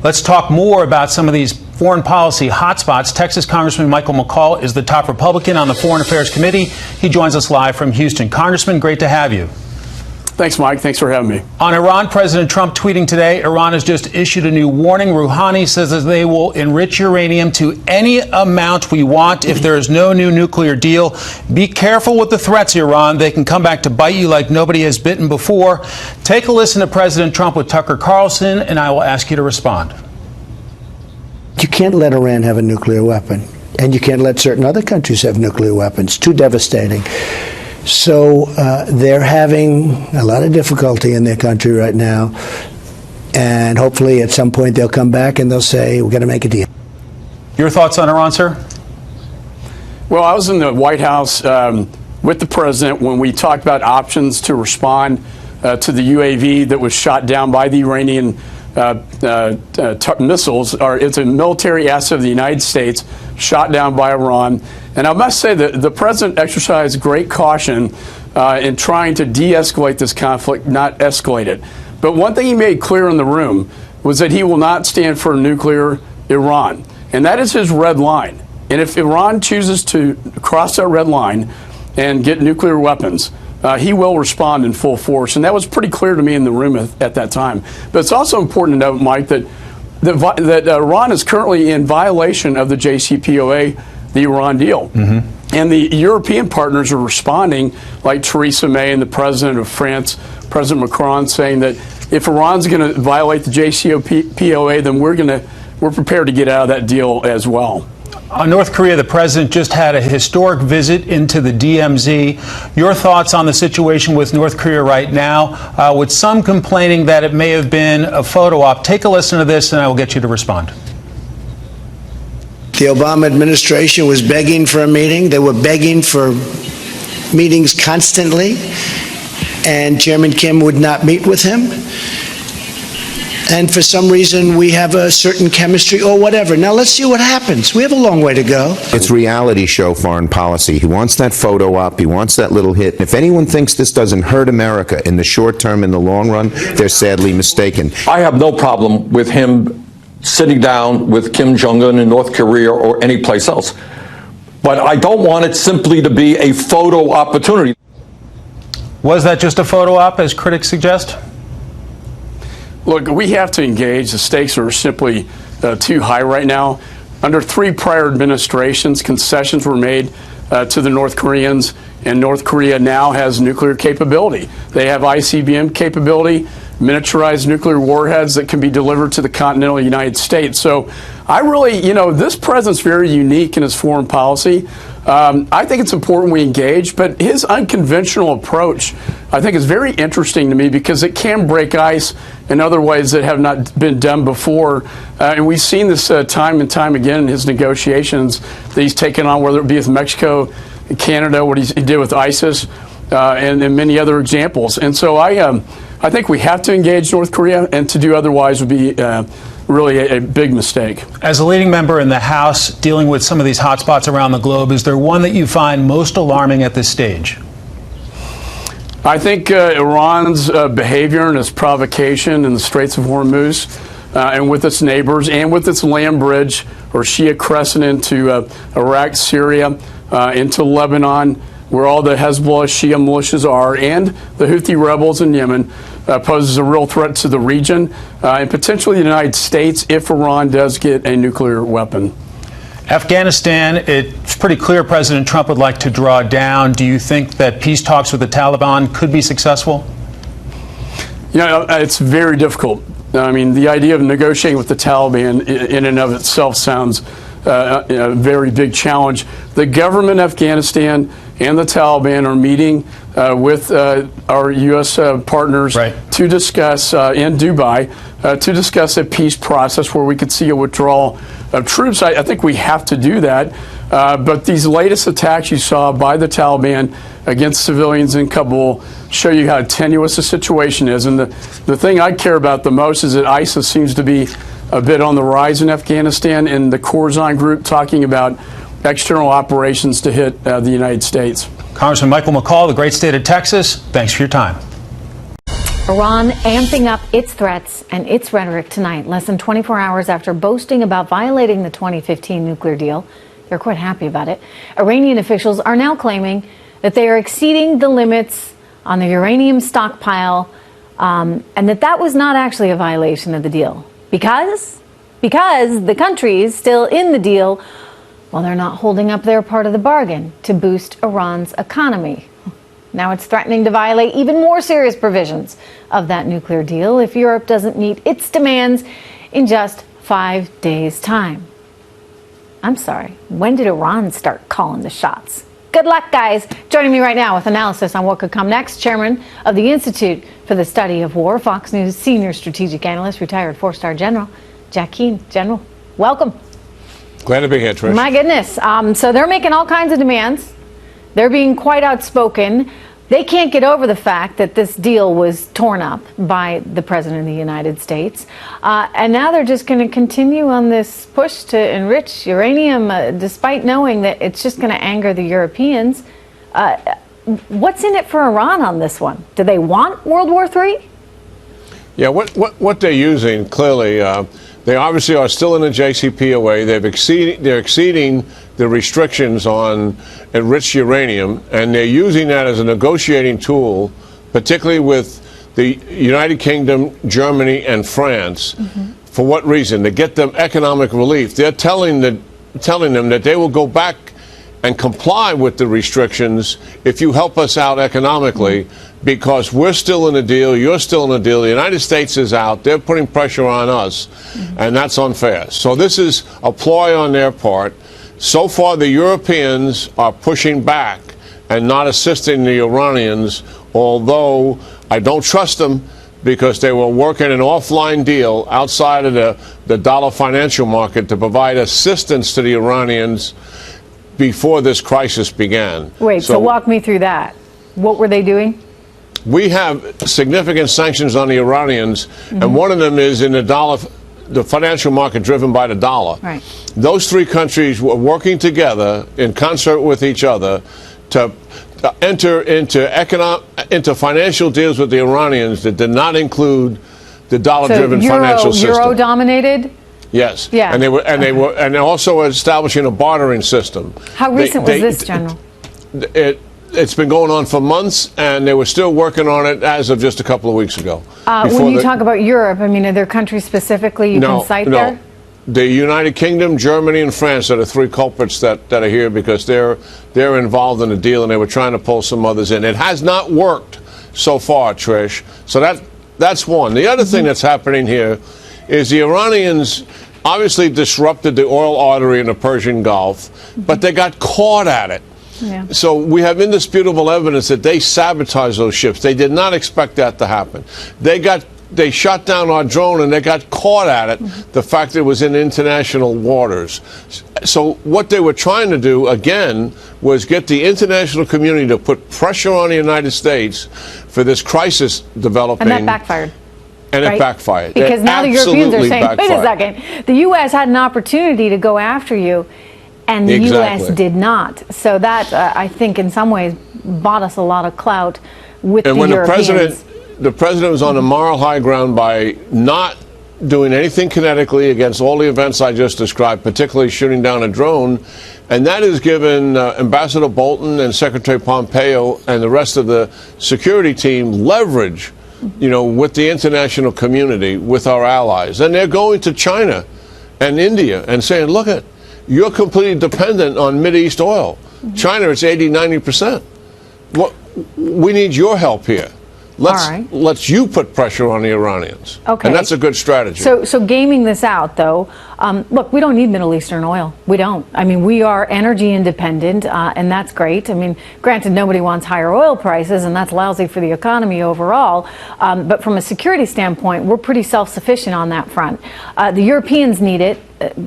Let's talk more about some of these foreign policy hotspots. Texas Congressman Michael McCaul is the top Republican on the Foreign Affairs Committee. He joins us live from Houston. Congressman, great to have you. Thanks, Mike. Thanks for having me. On Iran, President Trump tweeting today, Iran has just issued a new warning. Rouhani says that they will enrich uranium to any amount we want if there is no new nuclear deal. Be careful with the threats, Iran. They can come back to bite you like nobody has bitten before. Take a listen to President Trump with Tucker Carlson, and I will ask you to respond. You can't let Iran have a nuclear weapon, and you can't let certain other countries have nuclear weapons. Too devastating. So they're having a lot of difficulty in their country right now, and hopefully at some point they'll come back and they'll say, we're going to make a deal. Your thoughts on Iran, sir? Well, I was in the White House with the president when we talked about options to respond to the UAV that was shot down by the Iranian missiles. It's a military asset of the United States shot down by Iran. And I must say that the president exercised great caution in trying to de-escalate this conflict, not escalate it. But one thing he made clear in the room was that he will not stand for a nuclear Iran. And that is his red line. And if Iran chooses to cross that red line and get nuclear weapons, he will respond in full force. And that was pretty clear to me in the room at that time. But it's also important to note, Mike, that Iran is currently in violation of the JCPOA, the Iran deal. Mm-hmm. And the European partners are responding, like Theresa May and the president of France, President Macron, saying that if Iran's going to violate the JCPOA, then we're prepared to get out of that deal as well. On North Korea, the president just had a historic visit into the DMZ. Your thoughts on the situation with North Korea right now, with some complaining that it may have been a photo op. Take a listen to this, and I will get you to respond. The Obama administration was begging for a meeting. They were begging for meetings constantly, and Chairman Kim would not meet with him. And for some reason, we have a certain chemistry or whatever. Now, let's see what happens. We have a long way to go. It's reality show foreign policy. He wants that photo op. He wants that little hit. And if anyone thinks this doesn't hurt America in the short term, in the long run, they're sadly mistaken. I have no problem with him sitting down with Kim Jong-un in North Korea or any place else. But I don't want it simply to be a photo opportunity. Was that just a photo op, as critics suggest? Look, we have to engage. The stakes are simply too high right now. Under 3 prior administrations, concessions were made to the North Koreans, and North Korea now has nuclear capability. They have ICBM capability, miniaturized nuclear warheads that can be delivered to the continental United States. So I really, this president's very unique in his foreign policy. I think it's important we engage, but his unconventional approach, I think, is very interesting to me because it can break ice in other ways that have not been done before. And we've seen this time and time again in his negotiations that he's taken on, whether it be with Mexico, Canada, what he did with ISIS, and many other examples. And so I think we have to engage North Korea, and to do otherwise would be really a big mistake. As a leading member in the House dealing with some of these hotspots around the globe, is there one that you find most alarming at this stage? I think Iran's behavior and its provocation in the Straits of Hormuz and with its neighbors and with its land bridge or Shia crescent into Iraq, Syria, into Lebanon, where all the Hezbollah Shia militias are, and the Houthi rebels in Yemen, poses a real threat to the region and potentially the United States if Iran does get a nuclear weapon. Afghanistan, it's pretty clear President Trump would like to draw down. Do you think that peace talks with the Taliban could be successful? It's very difficult. I mean, the idea of negotiating with the Taliban in and of itself sounds a very big challenge. The government of Afghanistan and the Taliban are meeting with our U.S. partners to discuss in Dubai to discuss a peace process where we could see a withdrawal of troops. I think we have to do that. But these latest attacks you saw by the Taliban against civilians in Kabul show you how tenuous the situation is. And the thing I care about the most is that ISIS seems to be a bit on the rise in Afghanistan, and the Khorasan group talking about external operations to hit the United States. Congressman Michael McCaul, the great state of Texas, thanks for your time. Iran amping up its threats and its rhetoric tonight, less than 24 hours after boasting about violating the 2015 nuclear deal. They're quite happy about it. Iranian officials are now claiming that they are exceeding the limits on the uranium stockpile, and that was not actually a violation of the deal. Because the country is still in the deal, while they're not holding up their part of the bargain to boost Iran's economy. Now it's threatening to violate even more serious provisions of that nuclear deal if Europe doesn't meet its demands in just 5 days' time. I'm sorry, when did Iran start calling the shots? Good luck, guys. Joining me right now with analysis on what could come next, Chairman of the Institute for the Study of War, Fox News senior strategic analyst, retired 4-star General Jack Keane. General, welcome. Glad to be here, Trish. My goodness. So they're making all kinds of demands. They're being quite outspoken. They can't get over the fact that this deal was torn up by the President of the United States. And now they're just going to continue on this push to enrich uranium, despite knowing that it's just going to anger the Europeans. What's in it for Iran on this one? Do they want World War III? Yeah, what they're using, clearly, they obviously are still in the JCPOA. They're exceeding the restrictions on enriched uranium, and they're using that as a negotiating tool, particularly with the United Kingdom, Germany, and France. For what reason? To get them economic relief. They're telling them that they will go back and comply with the restrictions if you help us out economically, because we're still in a deal, you're still in a deal, the United States is out, they're putting pressure on us, and that's unfair. So this is a ploy on their part. So far, the Europeans are pushing back and not assisting the Iranians, although I don't trust them, because they were working an offline deal outside of the dollar financial market to provide assistance to the Iranians before this crisis began. Wait, so walk me through that. What were they doing? We have significant sanctions on the Iranians, and one of them is in the financial market driven by the dollar. Right. Those three countries were working together in concert with each other to enter into financial deals with the Iranians that did not include the dollar-driven financial system. Euro dominated? Yes. Yeah. And they're also establishing a bartering system. How recent was this, General? It's been going on for months, and they were still working on it as of just a couple of weeks ago. When you talk about Europe, I mean, are there countries specifically you can cite there? The United Kingdom, Germany, and France are the three culprits that are here, because they're involved in the deal, and they were trying to pull some others in. It has not worked so far, Trish. So that's one. The other thing that's happening here is the Iranians obviously disrupted the oil artery in the Persian Gulf, but they got caught at it. Yeah. So we have indisputable evidence that they sabotaged those ships. They did not expect that to happen. They shot down our drone, and they got caught at it, the fact that it was in international waters. So what they were trying to do, again, was get the international community to put pressure on the United States for this crisis developing. And that backfired. And it backfired. Because now the Europeans are saying, wait a second, the U.S. had an opportunity to go after you, and the U.S. did not. So that, I think, in some ways, bought us a lot of clout with the Europeans. The president was on the moral high ground by not doing anything kinetically against all the events I just described, particularly shooting down a drone. And that has given Ambassador Bolton and Secretary Pompeo and the rest of the security team leverage, with the international community, with our allies. And they're going to China and India and saying, look, you're completely dependent on Mideast oil. China, it's 80-90%. We need your help here. Let's you put pressure on the Iranians. Okay. And that's a good strategy. So gaming this out, though, look, we don't need Middle Eastern oil. We don't. I mean, we are energy independent, and that's great. I mean, granted, nobody wants higher oil prices, and that's lousy for the economy overall. But from a security standpoint, we're pretty self-sufficient on that front. The Europeans need it,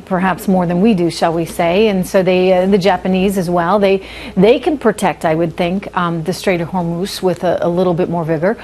perhaps more than we do, shall we say, and so the Japanese as well. They can protect, I would think, the Strait of Hormuz with a little bit more vigor.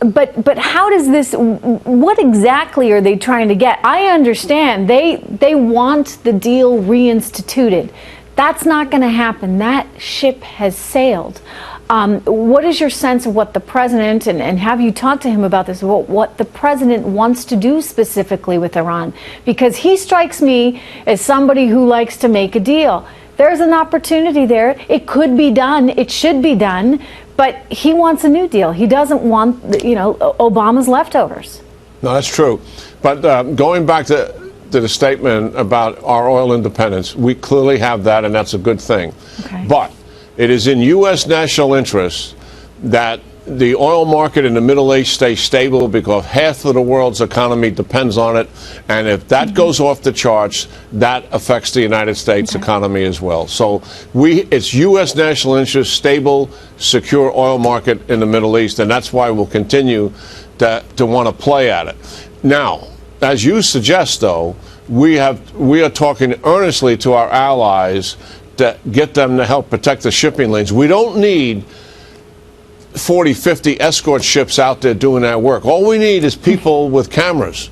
But how does this? What exactly are they trying to get? I understand they want the deal reinstituted. That's not going to happen. That ship has sailed. What is your sense of what the president, and have you talked to him about this, what the president wants to do specifically with Iran? Because he strikes me as somebody who likes to make a deal. There's an opportunity there. It could be done. It should be done. But he wants a new deal. He doesn't want, Obama's leftovers. No, that's true. But going back to the statement about our oil independence, we clearly have that, and that's a good thing. Okay. But it is in U.S. national interest that the oil market in the Middle East stays stable, because half of the world's economy depends on it. And if that goes off the charts, that affects the United States economy as well. So it's U.S. national interest, stable, secure oil market in the Middle East, and that's why we'll continue to want to play at it. Now, as you suggest, though, we are talking earnestly to our allies to get them to help protect the shipping lanes. We don't need 40, 50 escort ships out there doing that work. All we need is people with cameras,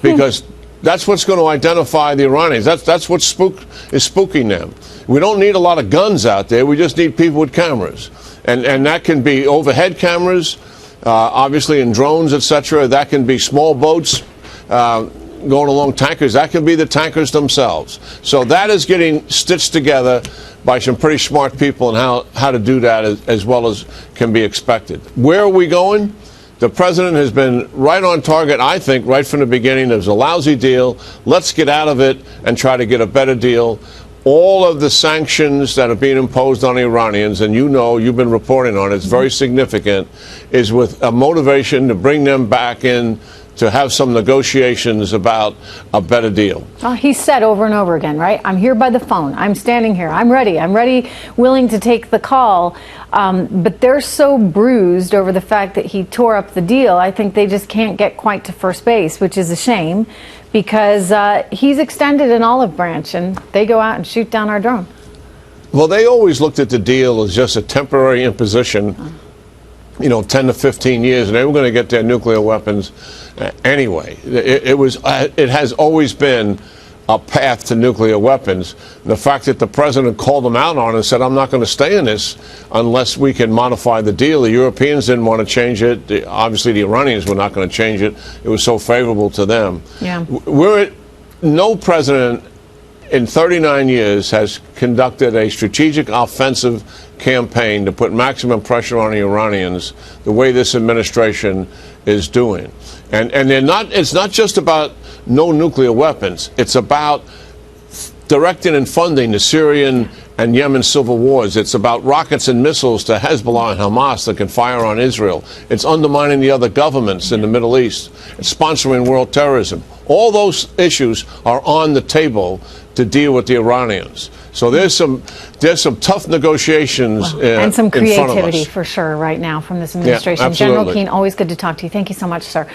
because that's what's going to identify the Iranians. That's what is spooking them. We don't need a lot of guns out there. We just need people with cameras. And that can be overhead cameras, obviously in drones, etc. That can be small boats going along tankers. That can be the tankers themselves. So that is getting stitched together by some pretty smart people, and how to do that as well as can be expected. Where are we going? The president has been right on target, I think, right from the beginning. There's a lousy deal. Let's get out of it and try to get a better deal. All of the sanctions that are being imposed on the Iranians, and you've been reporting on it, it's very significant, is with a motivation to bring them back in to have some negotiations about a better deal. Well, he said over and over again, right? I'm here by the phone. I'm standing here. I'm ready, willing to take the call. But they're so bruised over the fact that he tore up the deal. I think they just can't get quite to first base, which is a shame, because he's extended an olive branch and they go out and shoot down our drone. Well, they always looked at the deal as just a temporary imposition, 10 to 15 years, and they were going to get their nuclear weapons anyway. It has always been a path to nuclear weapons. The fact that the president called them out on it and said, I'm not going to stay in this unless we can modify the deal. The Europeans didn't want to change it. Obviously, the Iranians were not going to change it. It was so favorable to them. Yeah. No president in 39 years has conducted a strategic offensive campaign to put maximum pressure on the Iranians the way this administration is doing. And it's not just about no nuclear weapons. It's about directing and funding the Syrian and Yemen civil wars. It's about rockets and missiles to Hezbollah and Hamas that can fire on Israel. It's undermining the other governments in the Middle East. It's sponsoring world terrorism. All those issues are on the table to deal with the Iranians. So there's some tough negotiations and some in front of us. creativity for sure right now from this administration. Yeah, absolutely. General Keane, always good to talk to you. Thank you so much, sir.